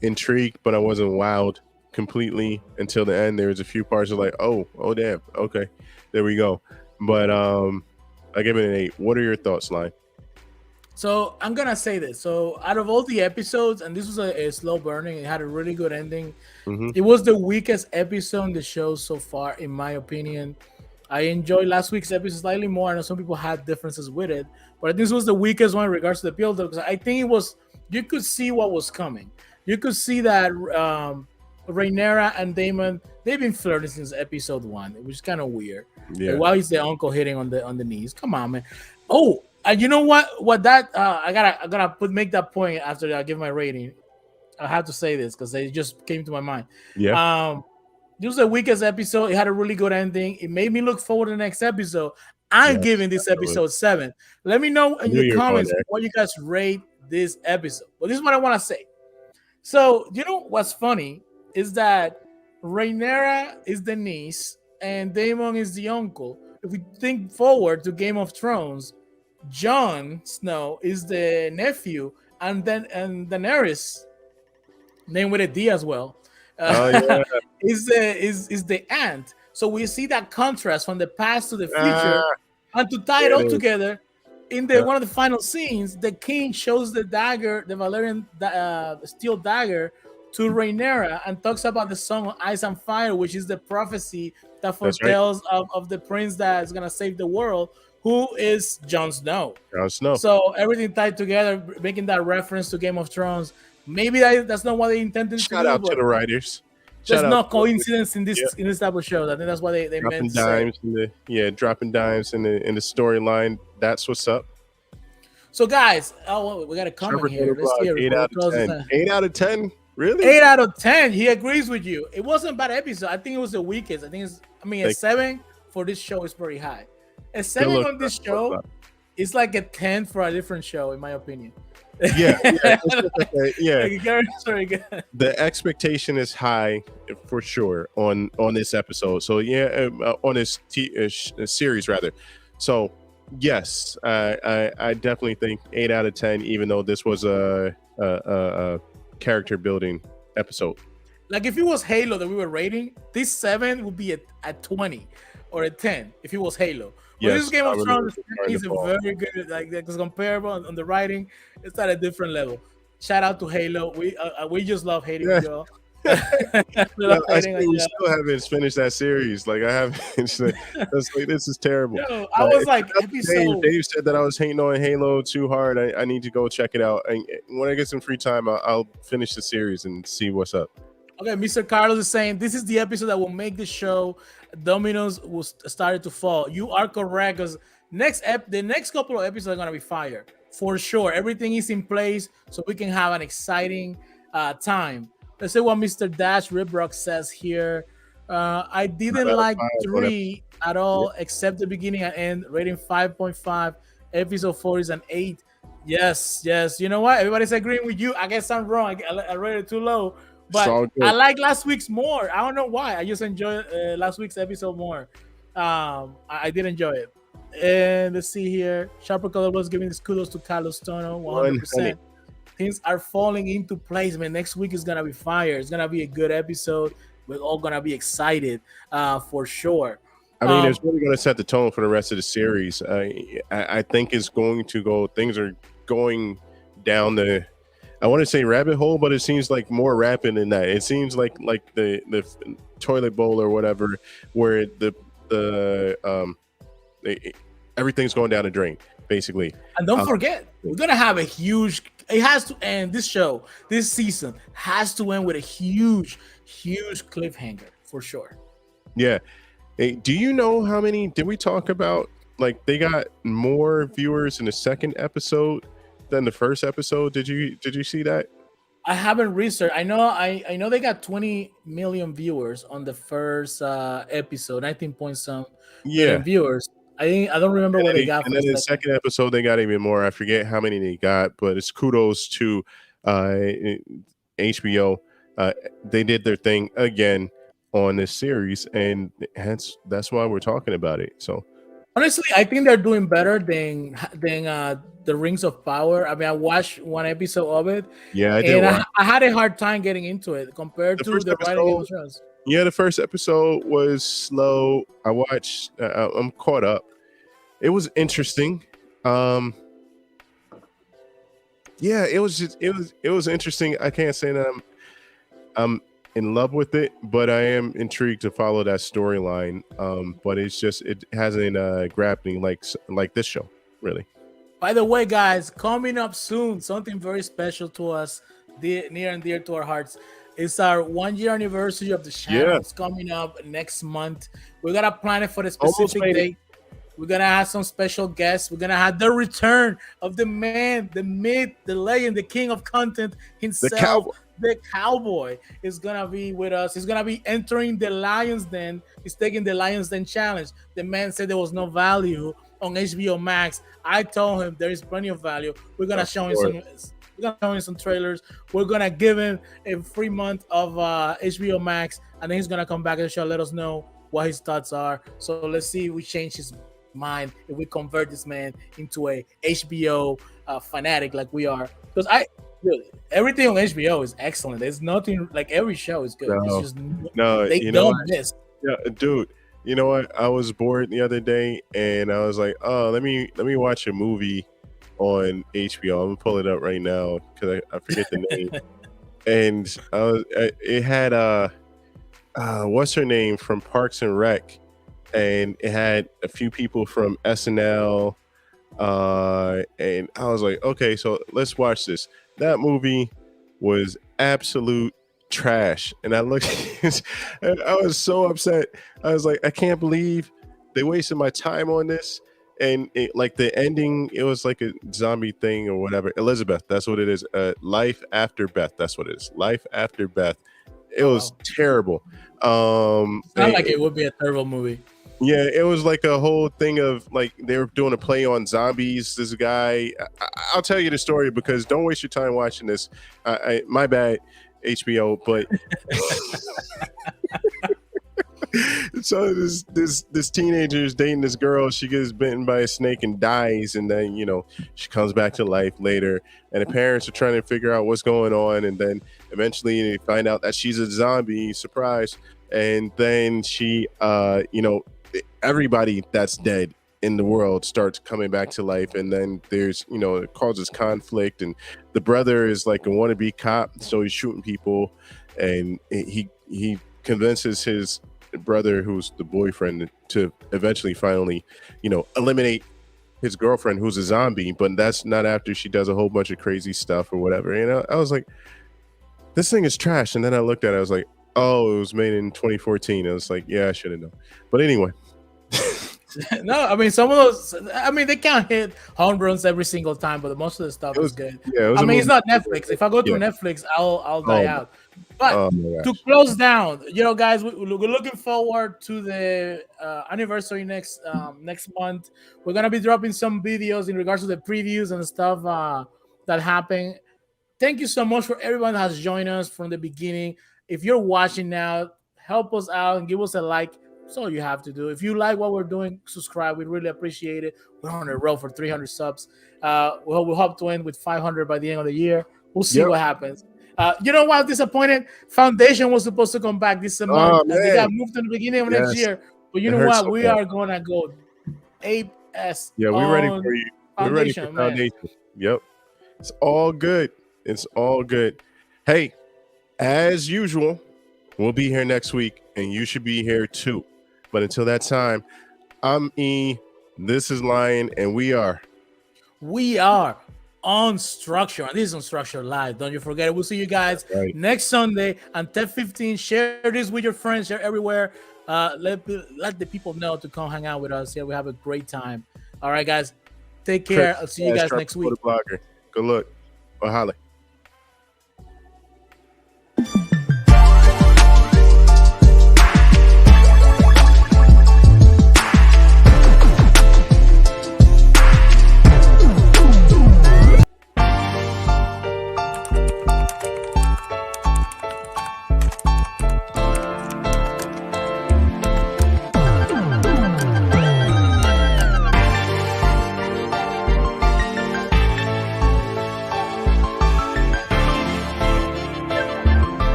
intrigued, but I wasn't wowed completely until the end. There was a few parts of like, oh damn, okay, there we go. But I give it an 8. What are your thoughts, Line? So I'm gonna say this. So out of all the episodes, and this was a slow burning, it had a really good ending. It was the weakest episode in the show so far, in my opinion. I enjoyed last week's episode slightly more. I know some people had differences with it, but this was the weakest one in regards to the build up, because I think it was, you could see what was coming. You could see that Rhaenyra and Daemon, they've been flirting since episode 1, which is kind of weird. Yeah. Like, why is the uncle hitting on the knees? Come on, man. Oh, and you know what? What that I gotta make that point after I give my rating. I have to say this because it just came to my mind. Yeah. This was the weakest episode. It had a really good ending. It made me look forward to the next episode. I'm giving this episode 7. Let me know in your comments what you guys rate this episode. Well, this is what I want to say. So, you know what's funny is that Rhaenyra is the niece and Daemon is the uncle. If we think forward to Game of Thrones, Jon Snow is the nephew, and Daenerys, named with a D as well, is the aunt. So we see that contrast from the past to the future, and to tie it all together, in one of the final scenes, the king shows the dagger, the Valyrian steel dagger, to Rhaenyra, and talks about the song of Ice and Fire, which is the prophecy that foretells of the prince that is gonna save the world, who is Jon Snow. Jon Snow. So everything tied together, making that reference to Game of Thrones. Maybe that's not what they intended to do. Shout out to the writers. There's no coincidence in this type of show. I think that's what they meant to say. Dropping dimes in the storyline. That's what's up. So guys, we got a comment here. Let's hear 8 out of 10. 8 out of 10. Really? 8 out of 10. He agrees with you. It wasn't a bad episode. I think it was the weakest. A 7 for this show is pretty high. A 7 on this show is like a 10 for a different show, in my opinion. Yeah. The expectation is high for sure on this episode. So on this series rather. So yes, I definitely think 8 out of 10. Even though this was a character building episode. Like if it was Halo that we were rating, this 7 would be a 20 or a 10 if it was Halo. But this Game of Thrones is a very good, like it's comparable on the writing. It's at a different level. Shout out to Halo. We just love hating y'all. We still haven't finished that series. Like I haven't. This is terrible. Yo, I was like, Dave said that I was hating on Halo too hard. I need to go check it out. And when I get some free time, I'll finish the series and see what's up. Okay, Mr. Carlos is saying this is the episode that will make the show dominoes will start to fall. You are correct, because the next couple of episodes are gonna be fire for sure. Everything is in place so we can have an exciting time. Let's see what Mr. Dash Ribrock says here. I didn't like 3 at all, except the beginning and end. Rating 5.5. Episode 4 is an 8. Yes. You know what? Everybody's agreeing with you. I guess I'm wrong. I rated it too low. But I like last week's more. I don't know why. I just enjoyed last week's episode more. I did enjoy it. And let's see here. Sharper Color was giving his kudos to Carlos Tono, 100. 100%. Things are falling into place, man. Next week is gonna be fire. It's gonna be a good episode. We're all gonna be excited, for sure. I mean, it's really going to set the tone for the rest of the series. I think it's going to go. Things are going down the. I want to say rabbit hole, but it seems like more rapid than that. It seems like the toilet bowl or whatever, where everything's going down the drain, basically. And don't forget, we're gonna have a huge. It has to end. This show, this season, has to end with a huge cliffhanger for sure. Yeah. Hey, do you know how many? Did we talk about? Like they got more viewers in the second episode than the first episode. Did you see that? I haven't researched. I know they got 20 million viewers on the first episode, 19 point some million viewers. I don't remember what they got. And then in the second episode, they got even more. I forget how many they got, but it's kudos to HBO. They did their thing again on this series, and that's why we're talking about it. So honestly, I think they're doing better than the Rings of Power. I mean, I watched one episode of it. Yeah, I did. I had a hard time getting into it compared to the writing Game of Thrones. Yeah, the first episode was slow. I watched. I'm caught up. It was interesting. Yeah, it was interesting. I can't say that I'm in love with it, but I am intrigued to follow that storyline. But it hasn't grabbed me like this show, really. By the way, guys, coming up soon, something very special to us, near and dear to our hearts. It's our 1 year anniversary of the channel. Yeah. It's coming up next month. We're gonna plan it for the specific date. We're gonna have some special guests. We're gonna have the return of the man, the myth, the legend, the king of content himself. The cowboy is gonna be with us. He's gonna be entering the Lion's Den. He's taking the Lion's Den challenge. The man said there was no value on HBO Max. I told him there is plenty of value. We're gonna show him some. We're gonna show him some trailers. We're gonna give him a free month of HBO Max, and then he's gonna come back and show, let us know what his thoughts are. So let's see if we change his mind, if we convert this man into a HBO fanatic like we are. Because everything on HBO is excellent. There's nothing like every show is good. It's just they don't miss. Yeah, dude. You know what? I was bored the other day, and I was like, "Oh, let me watch a movie on HBO." I'm gonna pull it up right now because I forget the name. And it had what's her name from Parks and Rec, and it had a few people from SNL. And I was like, okay, so let's watch this. That movie was absolute trash, and I looked. I was so upset. I was like, I can't believe they wasted my time on this. And like the ending, it was like a zombie thing or whatever. Elizabeth, that's what it is. Life After Beth, that's what it is. Life After Beth. It was terrible. It's not like it would be a terrible movie. Yeah, it was like a whole thing of like they were doing a play on zombies. This guy, I'll tell you the story because don't waste your time watching this. My bad, HBO, but so this teenager is dating this girl. She gets bitten by a snake and dies, and then she comes back to life later. And the parents are trying to figure out what's going on, and then eventually they find out that she's a zombie. Surprise! And then she, everybody that's dead in the world starts coming back to life, and then there's it causes conflict, and the brother is like a wannabe cop, so he's shooting people, and he convinces his brother, who's the boyfriend, to eventually finally eliminate his girlfriend, who's a zombie, but that's not after she does a whole bunch of crazy stuff or whatever. I was like, this thing is trash. And then I looked at it, I was like, oh, it was made in 2014. I was like, yeah, I should have known. But anyway. No, I mean, some of those, they can't hit home runs every single time, but most of the stuff is good. Yeah, it's not Netflix. If I go to Netflix, I'll die out. But to close down, guys, we're looking forward to the anniversary next month. We're gonna be dropping some videos in regards to the previews and stuff that happened. Thank you so much for everyone that has joined us from the beginning. If you're watching now, help us out and give us a like. That's all you have to do. If you like what we're doing, subscribe. We really appreciate it. We're on the road for 300 subs. We'll hope to end with 500 by the end of the year. We'll see what happens. You know what? I'm disappointed. Foundation was supposed to come back this month, and they got moved to the beginning of next year. But you know what? We are gonna go AS. Yeah, we're ready for you. We're ready for Foundation. Yep. It's all good. It's all good. Hey, as usual, we'll be here next week, and you should be here too. But until that time, I'm E. This is Lion, and we are Unstructured. And this is Unstructured Live. Don't you forget it. We'll see you guys next Sunday on 10:15. Share this with your friends. Share everywhere. Let the people know to come hang out with us. Yeah, we have a great time. All right, guys. Take care. I'll see you guys next week. Good luck. Or holla.